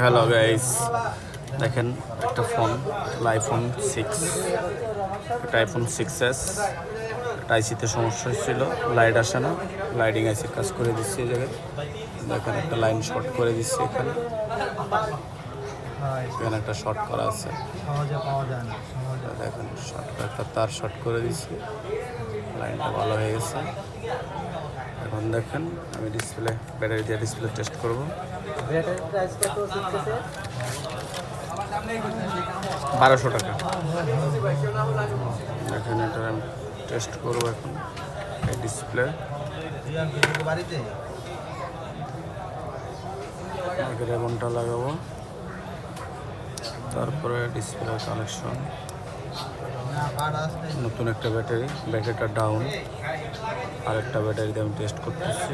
Hello guys, দেখেন একটা phone, iPhone 6, একটা আইফোন 6s। একটা আইসিতে সমস্যা হচ্ছিল, লাইট আসে না, লাইটিং আইসি কাজ করে দিচ্ছি এই জায়গায়। দেখেন একটা লাইন শর্ট করে দিচ্ছি এখানে, এখানে একটা শর্ট করা আছে, দেখেন একটা তার শর্ট করে দিচ্ছি, লাইনটা ভালো হয়ে গেছে। এখন দেখেন আমি ডিসপ্লে, ব্যাটারি দিয়ে ডিসপ্লে টেস্ট করবো। 1200 টাকা। দেখেন এটা আমি টেস্ট করবো এখন, এই ডিসপ্লে রেবনটা লাগাবো, তারপরে ডিসপ্লে কানেকশন, নতুন একটা ব্যাটারি, ব্যাটারিটা ডাউন, আরেকটা ব্যাটারি দিয়ে আমি টেস্ট করতেছি।